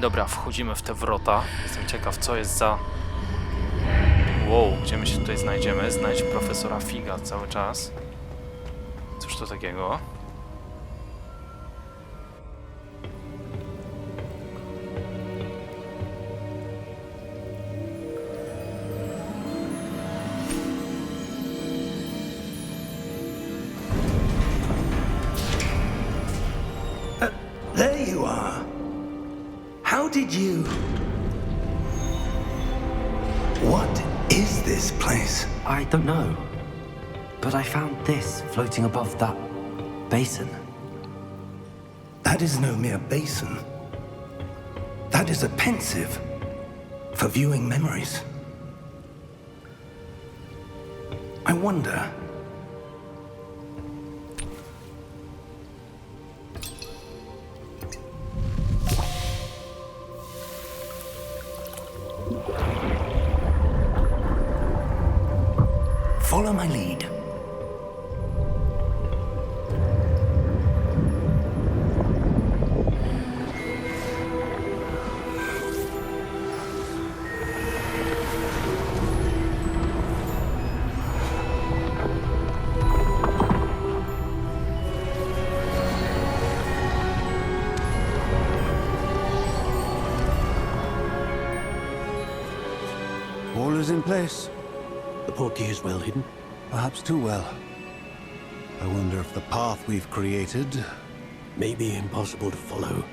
Dobra, wchodzimy w te wrota. Jestem ciekaw, co jest za... Wow, gdzie my się tutaj znajdziemy? Znajdź profesora Figa cały czas. Cóż to takiego? There you are. How did you... What is this place? I don't know. But I found this floating above that basin. That is no mere basin. That is a pensive for viewing memories. I wonder... Follow my lead. All is in place. The portkey is well hidden. Perhaps too well. I wonder if the path we've created... May be impossible to follow.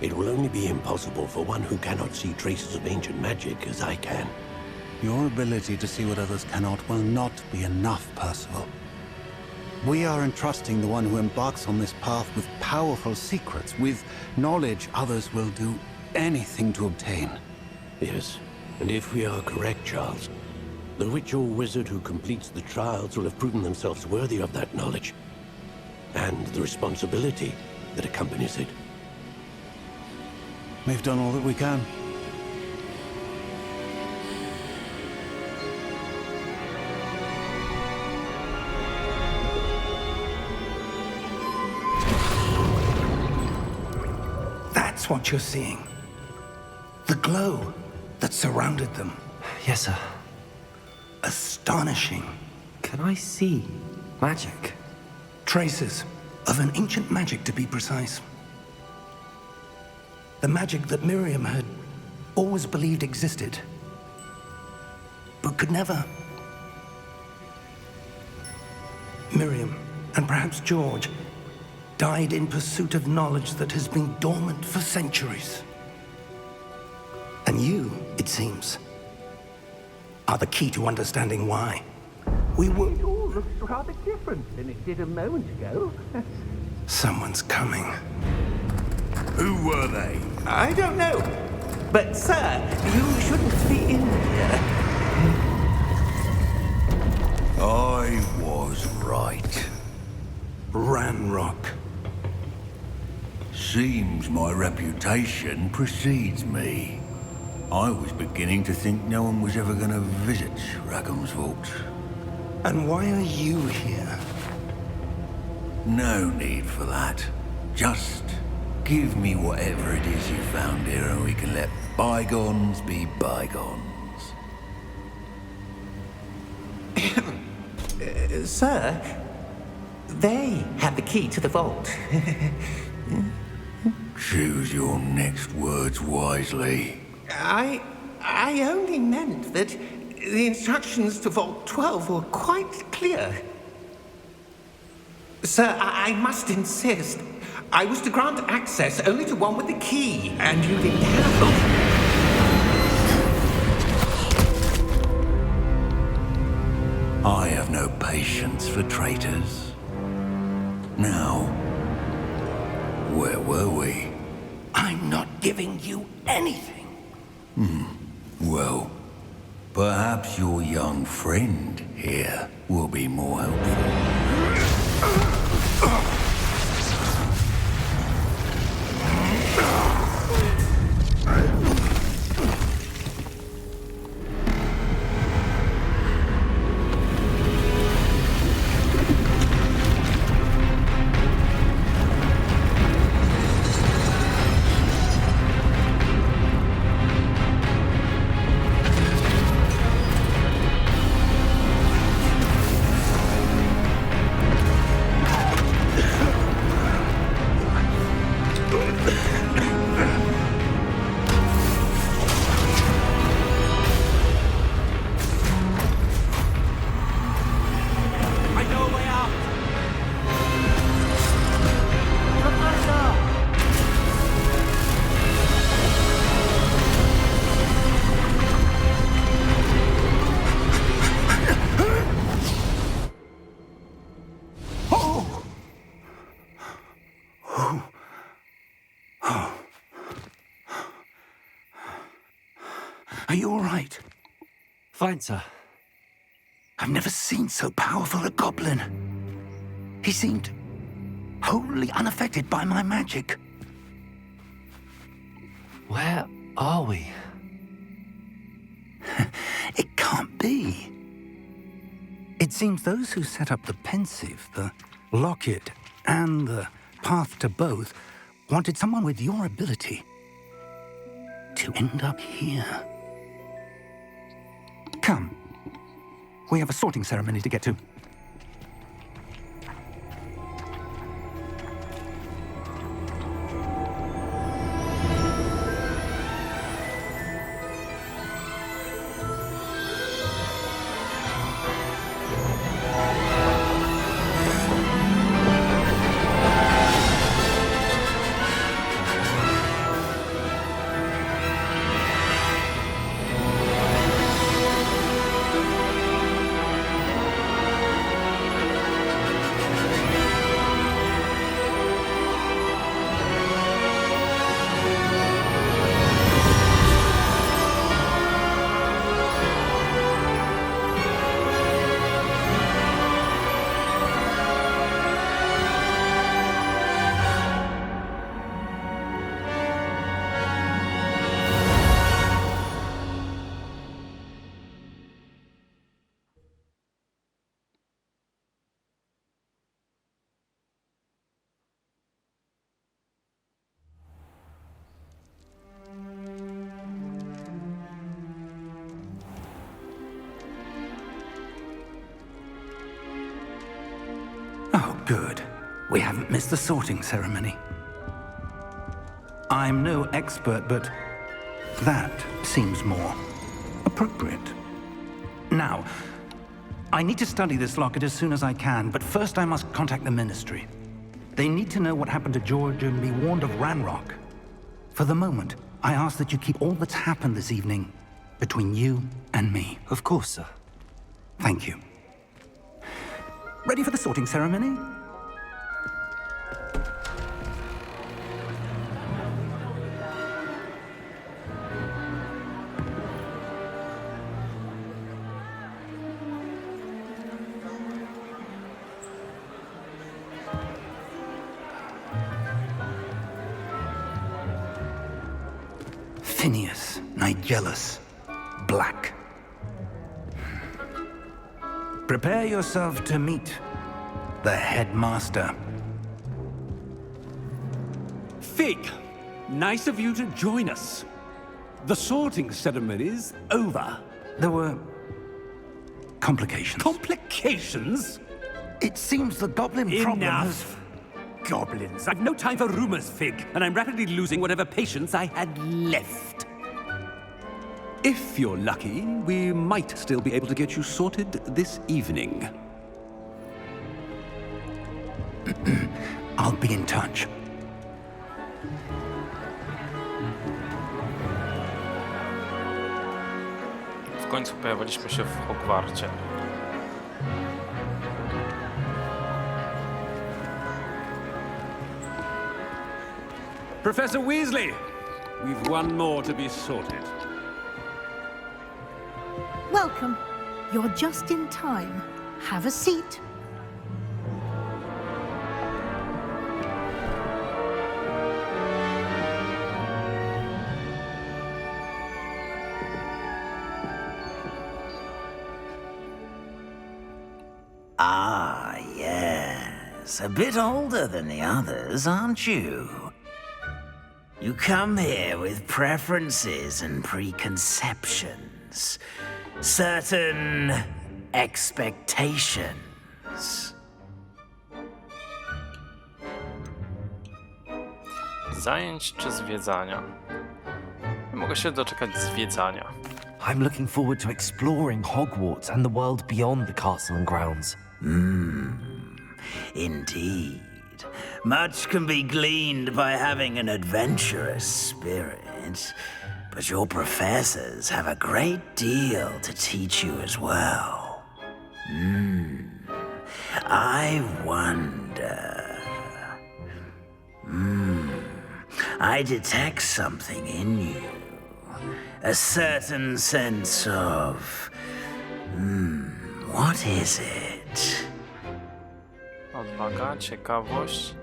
It will only be impossible for one who cannot see traces of ancient magic as I can. Your ability to see what others cannot will not be enough, Percival. We are entrusting the one who embarks on this path with powerful secrets, with knowledge others will do anything to obtain. Yes, and if we are correct, Charles, the witch or wizard who completes the trials will have proven themselves worthy of that knowledge, and the responsibility that accompanies it. We've done all that we can. That's what you're seeing. The glow that surrounded them. Yes, sir. Astonishing. Can I see magic? Traces of an ancient magic, to be precise. The magic that Miriam had always believed existed, but could never. Miriam, and perhaps George, died in pursuit of knowledge that has been dormant for centuries. And you, it seems, are the key to understanding why. We were... It all looks rather different than it did a moment ago. Someone's coming. Who were they? I don't know. But, sir, you shouldn't be in here. I was right. Ranrock. Seems my reputation precedes me. I was beginning to think no one was ever going to visit Rackham's Vault. And why are you here? No need for that. Just give me whatever it is you found here and we can let bygones be bygones. Sir, they have the key to the vault. Choose your next words wisely. I only meant that the instructions to Vault 12 were quite clear. Sir, I must insist. I was to grant access only to one with the key, and you didn't have them. I have no patience for traitors. Now, where were we? I'm not giving you anything. Well, perhaps your young friend here will be more helpful. Are you all right? Fine, sir. I've never seen so powerful a goblin. He seemed wholly unaffected by my magic. Where are we? It can't be. It seems those who set up the pensive, the locket, and the path to both wanted someone with your ability to end up here. Come. We have a sorting ceremony to get to. Oh, good. We haven't missed the sorting ceremony. I'm no expert, but that seems more appropriate. Now, I need to study this locket as soon as I can, but first I must contact the Ministry. They need to know what happened to George and be warned of Ranrock. For the moment, I ask that you keep all that's happened this evening between you and me. Of course, sir. Thank you. Ready for the sorting ceremony? Phineas, Nigellus, Black. Prepare yourself to meet the headmaster. Fig, nice of you to join us. The sorting ceremony's over. There were complications. Complications? It seems the goblin problem has... Enough. Goblins. I've no time for rumors, Fig, and I'm rapidly losing whatever patience I had left. If you're lucky, we might still be able to get you sorted this evening. I'll be in touch. W końcu pojawiliśmy się w Hogwarcie. Professor Weasley, we've one more to be sorted. Welcome. You're just in time. Have a seat. Ah, yes. A bit older than the others, aren't you? You come here with preferences and preconceptions. Certain expectations. Zajęć czy zwiedzania? Nie mogę się doczekać zwiedzania. I'm looking forward to exploring Hogwarts and the world beyond the castle and grounds. Indeed. Much can be gleaned by having an adventurous spirit, but your professors have a great deal to teach you as well. I wonder... I detect something in you. A certain sense of... what is it? Odwaga, ciekawość,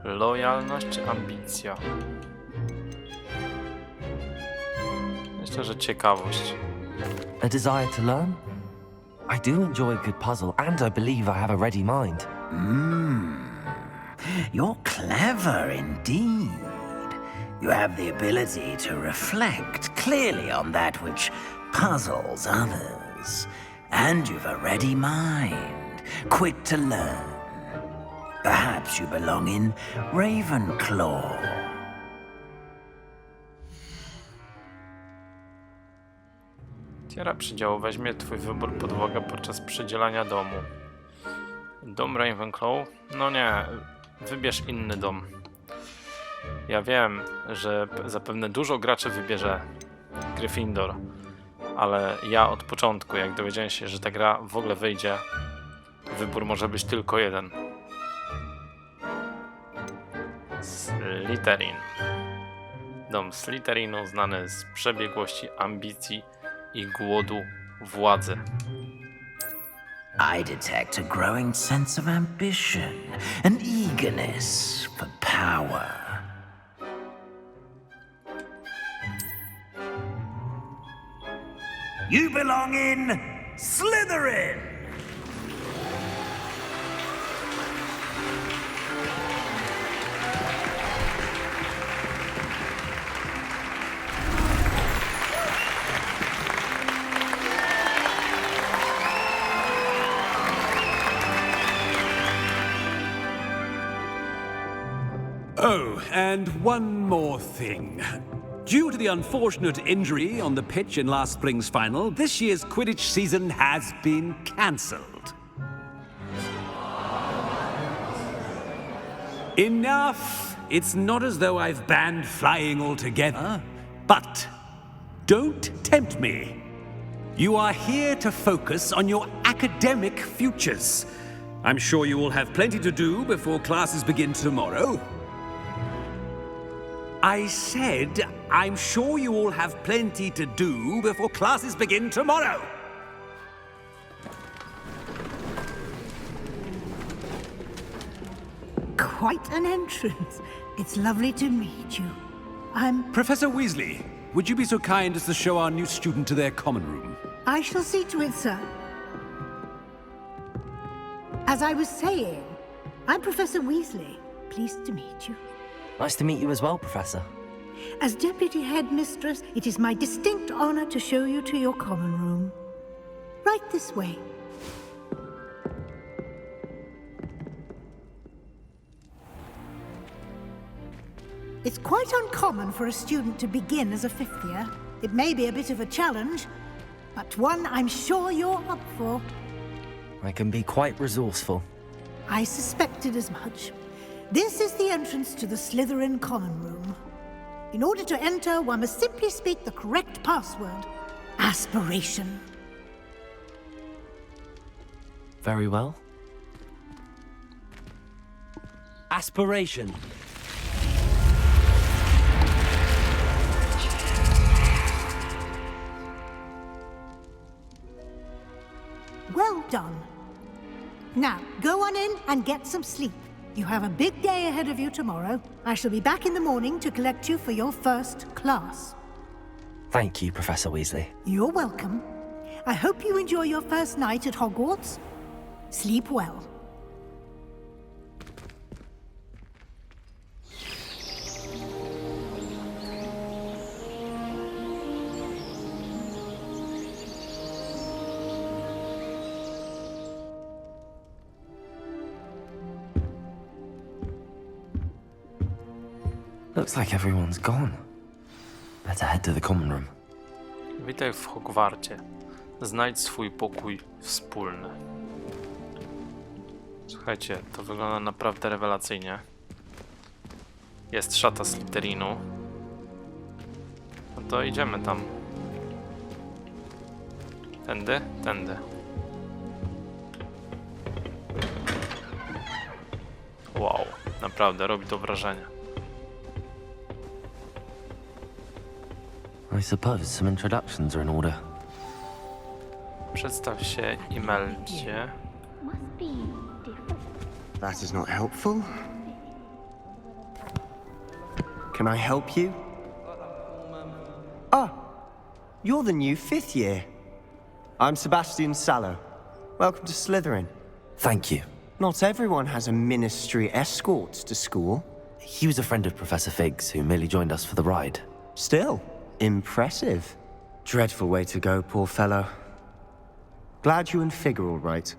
lojalność czy ambicja? Myślę, że ciekawość. A desire to learn? I do enjoy a good puzzle, and I believe I have a ready mind. You're clever indeed. You have the ability to reflect clearly on that which puzzles others. And you've a ready mind, quick to learn. Perhaps you belong in Ravenclaw. Tiara przydziału weźmie twój wybór pod uwagę podczas przydzielania domu. Dom Ravenclaw? No nie, wybierz inny dom. Ja wiem, że zapewne dużo graczy wybierze Gryffindor, ale ja od początku, jak dowiedziałem się, że ta gra w ogóle wyjdzie, wybór może być tylko jeden. Slytherin. Dom Slytherinu znany z przebiegłości, ambicji i głodu władzy. I detect a growing sense of ambition, an eagerness for power. You belong in Slytherin! Oh, and one more thing. Due to the unfortunate injury on the pitch in last spring's final, this year's Quidditch season has been cancelled. Enough! It's not as though I've banned flying altogether. But don't tempt me. You are here to focus on your academic futures. I'm sure you will have plenty to do before classes begin tomorrow. I said, I'm sure you all have plenty to do before classes begin tomorrow. Quite an entrance. It's lovely to meet you. I'm... Professor Weasley, would you be so kind as to show our new student to their common room? I shall see to it, sir. As I was saying, I'm Professor Weasley. Pleased to meet you. Nice to meet you as well, Professor. As Deputy Headmistress, it is my distinct honor to show you to your common room. Right this way. It's quite uncommon for a student to begin as a fifth year. It may be a bit of a challenge, but one I'm sure you're up for. I can be quite resourceful. I suspected as much. This is the entrance to the Slytherin common room. In order to enter, one must simply speak the correct password. Aspiration. Very well. Aspiration. Well done. Now, go on in and get some sleep. You have a big day ahead of you tomorrow. I shall be back in the morning to collect you for your first class. Thank you, Professor Weasley. You're welcome. I hope you enjoy your first night at Hogwarts. Sleep well. Looks like everyone's gone. Better head to the common room. Witaj w Hogwarcie. Znajdź swój pokój wspólny. Słuchajcie, to wygląda naprawdę rewelacyjnie. Jest szata Slytherinu. No to idziemy tam. Tędy? Tędy. Wow, naprawdę robi to wrażenie. I suppose some introductions are in order. Przedstaw się Imeldzie. That is not helpful. Can I help you? Ah, you're the new 5th year. I'm Sebastian Sallow. Welcome to Slytherin. Thank you. Not everyone has a ministry escort to school. He was a friend of Professor Fig's who merely joined us for the ride. Still, impressive. Dreadful way to go, poor fellow. Glad you and Fig are all right.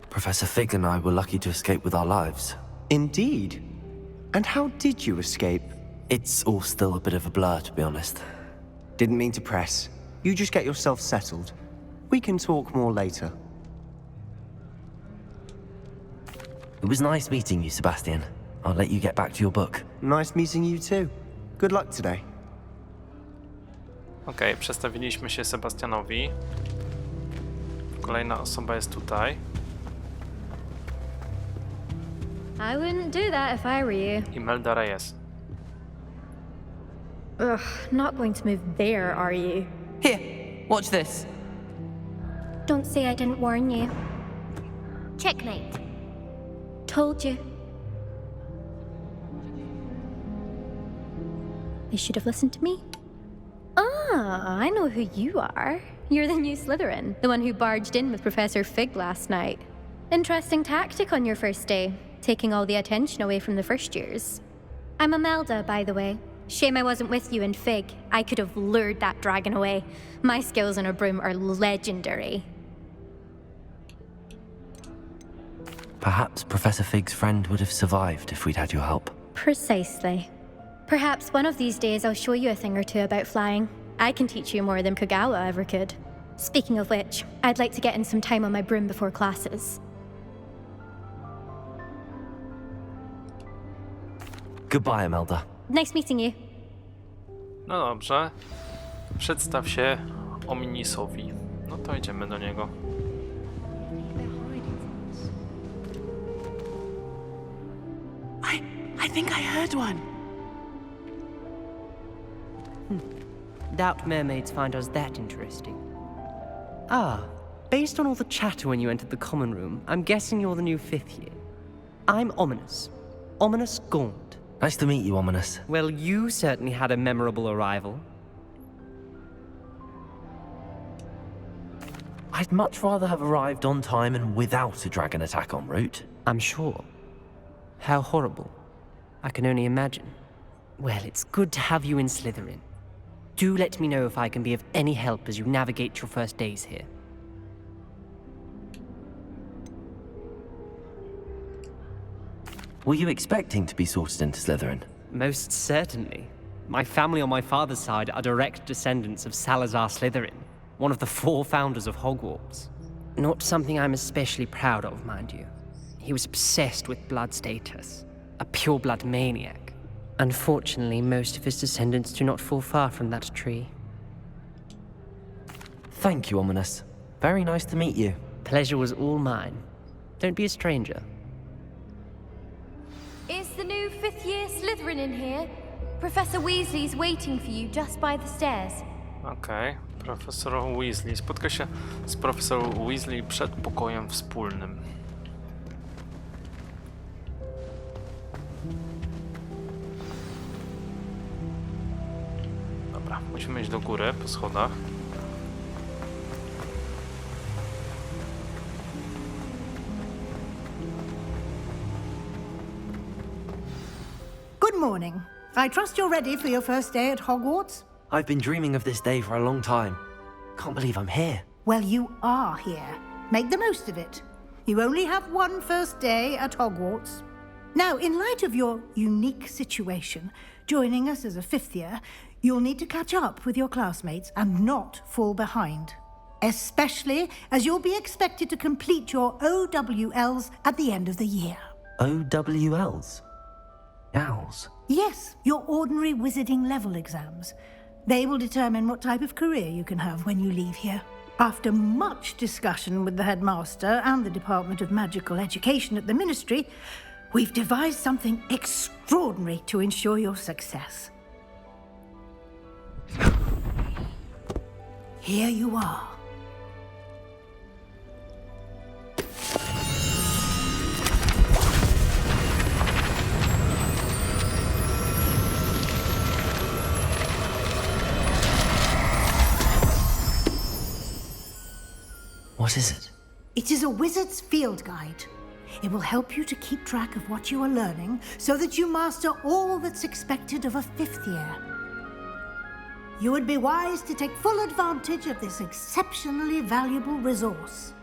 Professor Fig and I were lucky to escape with our lives. Indeed. And how did you escape? It's all still a bit of a blur, to be honest. Didn't mean to press. You just get yourself settled. We can talk more later. It was nice meeting you, Sebastian. I'll let you get back to your book. Nice meeting you too. Good luck today. Okej, przedstawiliśmy się Sebastianowi. Kolejna osoba jest tutaj. I wouldn't do that if I were you. Imelda Reyes. Ugh, not going to move there, are you? Here, watch this. Don't say I didn't warn you. Checkmate. Told you. They should have listened to me. Ah, I know who you are. You're the new Slytherin, the one who barged in with Professor Fig last night. Interesting tactic on your first day, taking all the attention away from the first years. I'm Imelda, by the way. Shame I wasn't with you in Fig. I could have lured that dragon away. My skills on a broom are legendary. Perhaps Professor Fig's friend would have survived if we'd had your help. Precisely. Perhaps one of these days I'll show you a thing or two about flying. I can teach you more than Kagawa ever could. Speaking of which, I'd like to get in some time on my broom before classes. Goodbye, Imelda. Nice meeting you. No dobrze. Przedstaw się Omnisowi. No to idziemy do niego. I think I heard one. Doubt mermaids find us that interesting. Ah, based on all the chatter when you entered the common room, I'm guessing you're the new 5th year. I'm Ominous. Ominous Gaunt. Nice to meet you, Ominous. Well, you certainly had a memorable arrival. I'd much rather have arrived on time and without a dragon attack en route. I'm sure. How horrible. I can only imagine. Well, it's good to have you in Slytherin. Do let me know if I can be of any help as you navigate your first days here. Were you expecting to be sorted into Slytherin? Most certainly. My family on my father's side are direct descendants of Salazar Slytherin, one of the 4 founders of Hogwarts. Not something I'm especially proud of, mind you. He was obsessed with blood status, a pure-blood maniac. Unfortunately, most of his descendants do not fall far from that tree. Thank you, Ominous. Very nice to meet you. Pleasure was all mine. Don't be a stranger. Is the new 5th year Slytherin in here? Professor Weasley's waiting for you just by the stairs. Okej, profesor Weasley. Spotka się z profesorem Weasley przed pokojem wspólnym. Dobra, musimy iść do góry po schodach. Good morning. I trust you're ready for your first day at Hogwarts? I've been dreaming of this day for a long time. Can't believe I'm here. Well, you are here. Make the most of it. You only have one first day at Hogwarts. Now, in light of your unique situation, joining us as a 5th year, you'll need to catch up with your classmates and not fall behind. Especially as you'll be expected to complete your OWLs at the end of the year. OWLs? Owls? Yes, your ordinary wizarding level exams. They will determine what type of career you can have when you leave here. After much discussion with the headmaster and the Department of Magical Education at the Ministry, We've devised something extraordinary to ensure your success. Here you are. What is it? It is a wizard's field guide. It will help you to keep track of what you are learning so that you master all that's expected of a 5th year. You would be wise to take full advantage of this exceptionally valuable resource.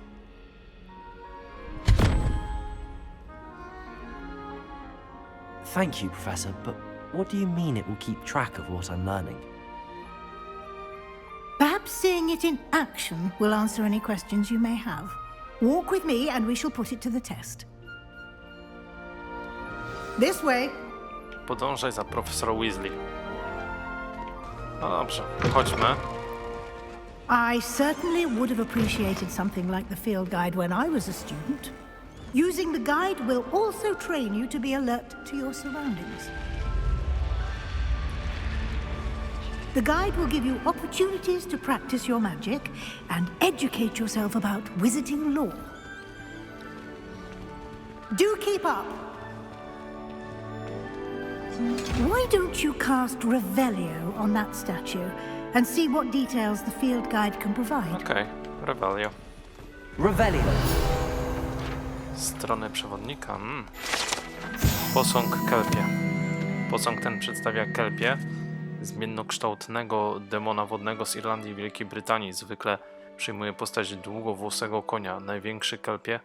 Thank you, Professor, but what do you mean it will keep track of what I'm learning? Perhaps seeing it in action will answer any questions you may have. Walk with me and we shall put it to the test. This way. Podążaj za profesor Weasley. No dobrze, chodźmy. I certainly would have appreciated something like the field guide when I was a student. Using the guide will also train you to be alert to your surroundings. The guide will give you opportunities to practice your magic and educate yourself about wizarding lore. Do keep up! Why don't you cast Revelio on that statue and see what details the field guide can provide? Okej, Revelio. Revelio. Strony przewodnika. Posąg Kelpie. Posąg ten przedstawia Kelpie, zmiennokształtnego demona wodnego z Irlandii i Wielkiej Brytanii. Zwykle przyjmuje postać długowłosego konia. Największy Kelpie,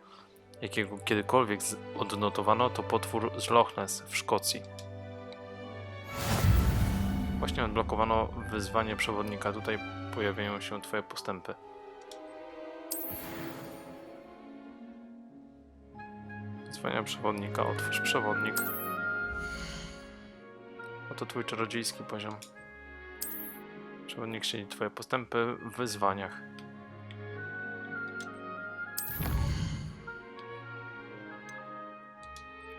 jakiego kiedykolwiek odnotowano, to potwór z Loch Ness w Szkocji. Właśnie odblokowano wyzwanie przewodnika. Tutaj pojawiają się twoje postępy. Wyzwania przewodnika. Otwórz przewodnik. Oto twój czarodziejski poziom. Przewodnik śledzi twoje postępy w wyzwaniach.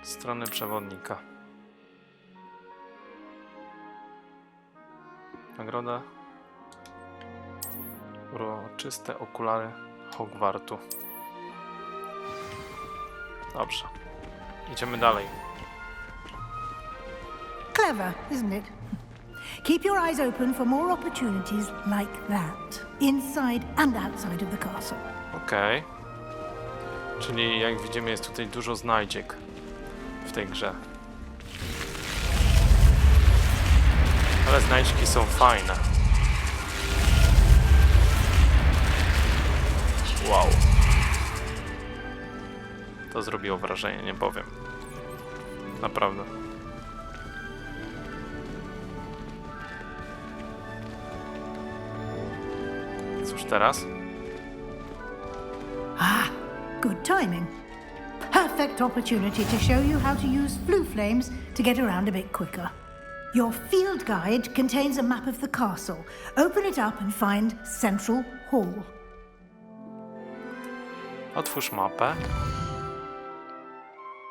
Strony przewodnika. Nagroda. Uroczyste okulary Hogwartu. Dobrze. Idziemy dalej. Clever, isn't it? Keep your eyes open for more opportunities like that, inside and outside of the castle. Okej. Czyli jak widzimy, jest tutaj dużo znajdziek w tej grze. Ale znajdźki są fajne. Wow. To zrobiło wrażenie, nie powiem. Naprawdę. Cóż teraz? Good timing. Perfect opportunity to show you how to use flue flames to get around a bit quicker. Your field guide contains a map of the castle. Open it up and find Central Hall. Otwórz mapę.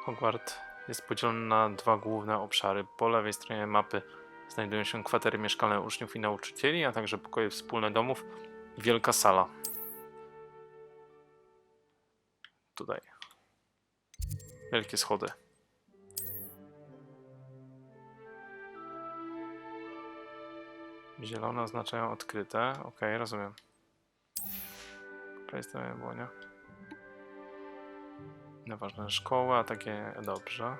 Hogwart jest podzielony na dwa główne obszary. Po lewej stronie mapy znajdują się kwatery mieszkalne uczniów i nauczycieli, a także pokoje wspólne domów i wielka sala. Tutaj. Wielkie schody. Zielone oznaczają odkryte. Ok, rozumiem. Prawie było, nie? Nieważne, szkoły, a takie... Dobrze.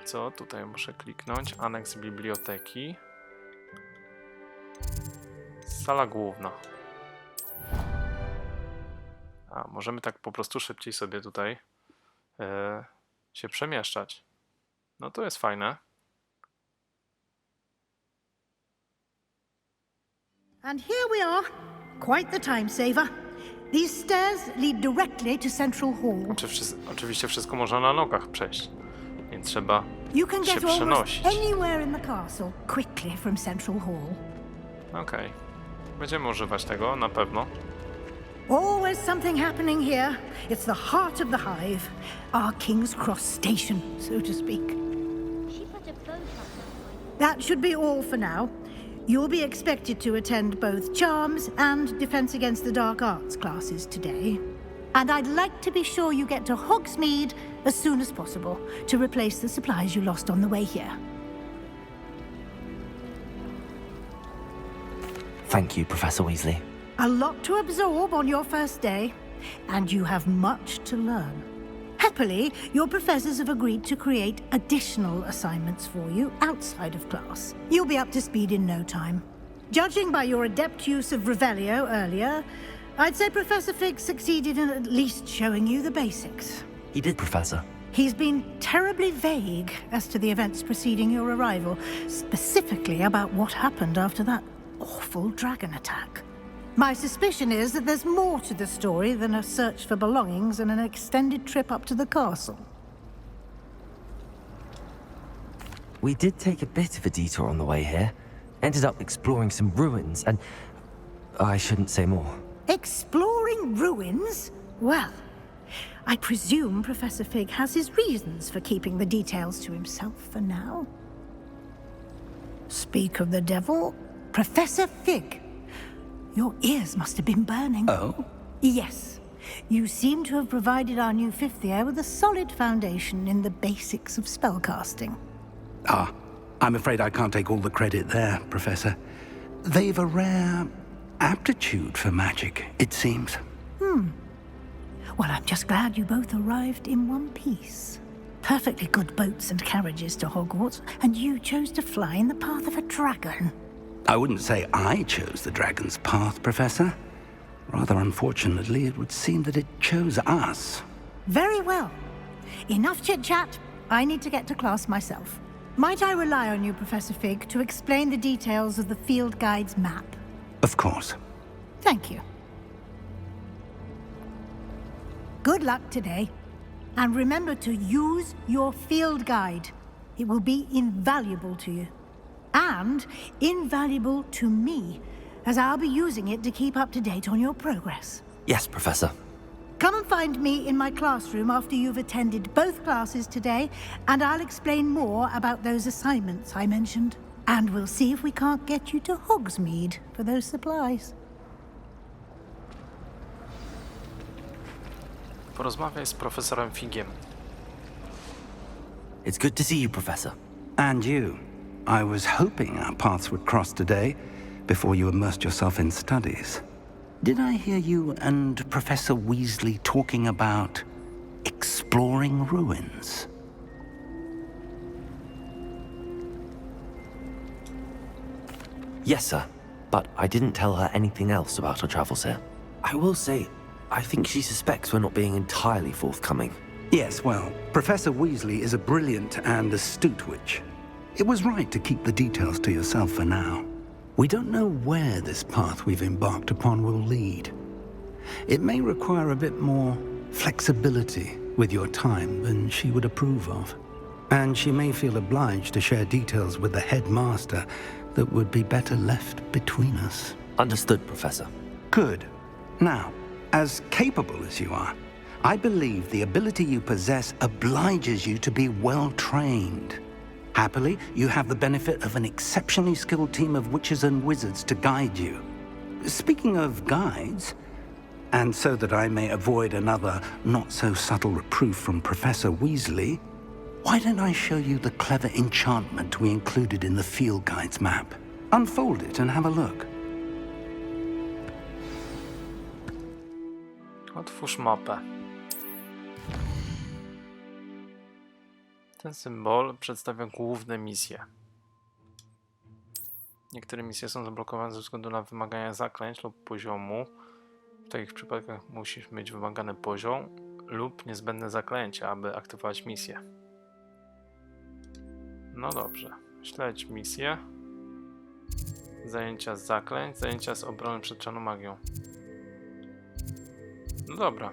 I co? Tutaj muszę kliknąć. Aneks biblioteki. Sala główna. A, możemy tak po prostu szybciej sobie tutaj się przemieszczać. No to jest fajne. And here we are. Quite the time saver. These stairs lead directly to Central Hall. Oczywiście wszystko można na nogach przejść, więc trzeba You can się get almost przenosić. anywhere in the castle quickly from Central Hall. Okej. Będziemy używać tego, na pewno. Always something happening here. It's the heart of the hive. Our King's Cross station, so to speak. That should be all for now. You'll be expected to attend both Charms and Defense Against the Dark Arts classes today. And I'd like to be sure you get to Hogsmeade as soon as possible to replace the supplies you lost on the way here. Thank you, Professor Weasley. A lot to absorb on your first day, and you have much to learn. Happily, your professors have agreed to create additional assignments for you outside of class. You'll be up to speed in no time. Judging by your adept use of Revelio earlier, I'd say Professor Fig succeeded in at least showing you the basics. He did, Professor. He's been terribly vague as to the events preceding your arrival, specifically about what happened after that awful dragon attack. My suspicion is that there's more to the story than a search for belongings and an extended trip up to the castle. We did take a bit of a detour on the way here. Ended up exploring some ruins, and I shouldn't say more. Exploring ruins? Well, I presume Professor Fig has his reasons for keeping the details to himself for now. Speak of the devil, Professor Fig. Your ears must have been burning. Oh? Yes. You seem to have provided our new fifth year with a solid foundation in the basics of spellcasting. Ah, I'm afraid I can't take all the credit there, Professor. They've a rare aptitude for magic, it seems. Well, I'm just glad you both arrived in one piece. Perfectly good boats and carriages to Hogwarts, and you chose to fly in the path of a dragon. I wouldn't say I chose the dragon's path, Professor. Rather unfortunately, it would seem that it chose us. Very well. Enough chit-chat. I need to get to class myself. Might I rely on you, Professor Fig, to explain the details of the field guide's map? Of course. Thank you. Good luck today. And remember to use your field guide. It will be invaluable to you. And invaluable to me, as I'll be using it to keep up to date on your progress. Yes, Professor. Come and find me in my classroom after you've attended both classes today, and I'll explain more about those assignments I mentioned. And we'll see if we can't get you to Hogsmeade for those supplies. Porozmawiaj z profesorem Figiem. It's good to see you, Professor. And you. I was hoping our paths would cross today, before you immersed yourself in studies. Did I hear you and Professor Weasley talking about exploring ruins? Yes, sir. But I didn't tell her anything else about our travels here. I will say, I think she suspects we're not being entirely forthcoming. Yes, well, Professor Weasley is a brilliant and astute witch. It was right to keep the details to yourself for now. We don't know where this path we've embarked upon will lead. It may require a bit more flexibility with your time than she would approve of. And she may feel obliged to share details with the headmaster that would be better left between us. Understood, Professor. Good. Now, as capable as you are, I believe the ability you possess obliges you to be well-trained. Happily, you have the benefit of an exceptionally skilled team of witches and wizards to guide you. Speaking of guides, and so that I may avoid another not-so-subtle reproof from Professor Weasley, why don't I show you the clever enchantment we included in the field guide's map? Unfold it and have a look. Otwórz mapę. Ten symbol przedstawia główne misje. Niektóre misje są zablokowane ze względu na wymagania zaklęć lub poziomu. W takich przypadkach musisz mieć wymagany poziom lub niezbędne zaklęcia, aby aktywować misję. No dobrze. Śledź misję. Zajęcia z zaklęć, zajęcia z obrony przed czarną magią. No dobra.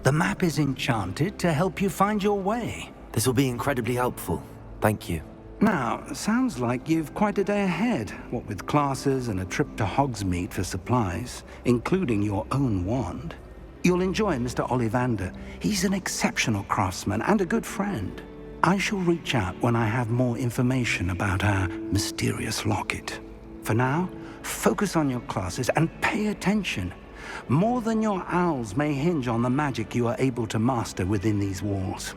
The map is enchanted to help you find your way. This will be incredibly helpful. Thank you. Now, sounds like you've quite a day ahead, what with classes and a trip to Hogsmeade for supplies, including your own wand. You'll enjoy Mr. Ollivander. He's an exceptional craftsman and a good friend. I shall reach out when I have more information about our mysterious locket. For now, focus on your classes and pay attention. More than your owls may hinge on the magic you are able to master within these walls.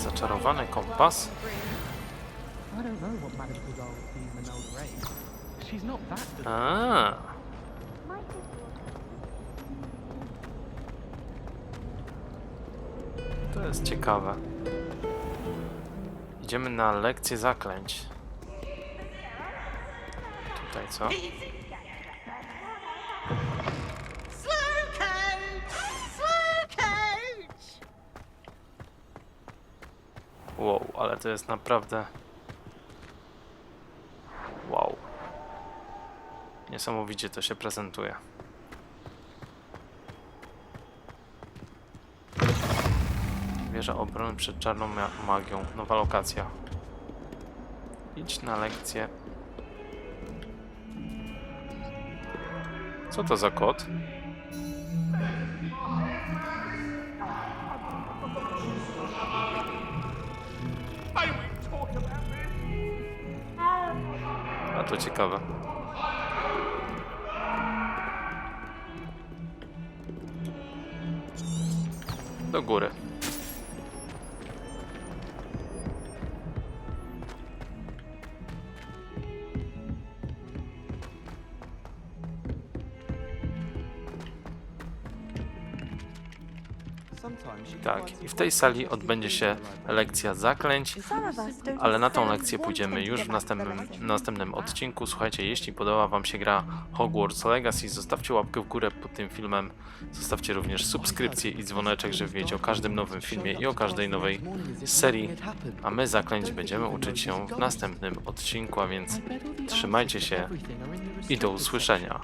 Zaczarowany kompas? A. To jest ciekawe. Idziemy na lekcję zaklęć. Tutaj co? Wow, ale to jest naprawdę... Wow. Niesamowicie to się prezentuje. Wieża obrony przed czarną magią. Nowa lokacja. Idź na lekcję. Co to za kod? A to ciekawe. Do góry. Tak, i w tej sali odbędzie się lekcja zaklęć, ale na tą lekcję pójdziemy już w następnym odcinku. Słuchajcie, jeśli podoba wam się gra Hogwarts Legacy, zostawcie łapkę w górę pod tym filmem, zostawcie również subskrypcję i dzwoneczek, żeby wiedzieć o każdym nowym filmie i o każdej nowej serii, a my zaklęć będziemy uczyć się w następnym odcinku, a więc trzymajcie się i do usłyszenia.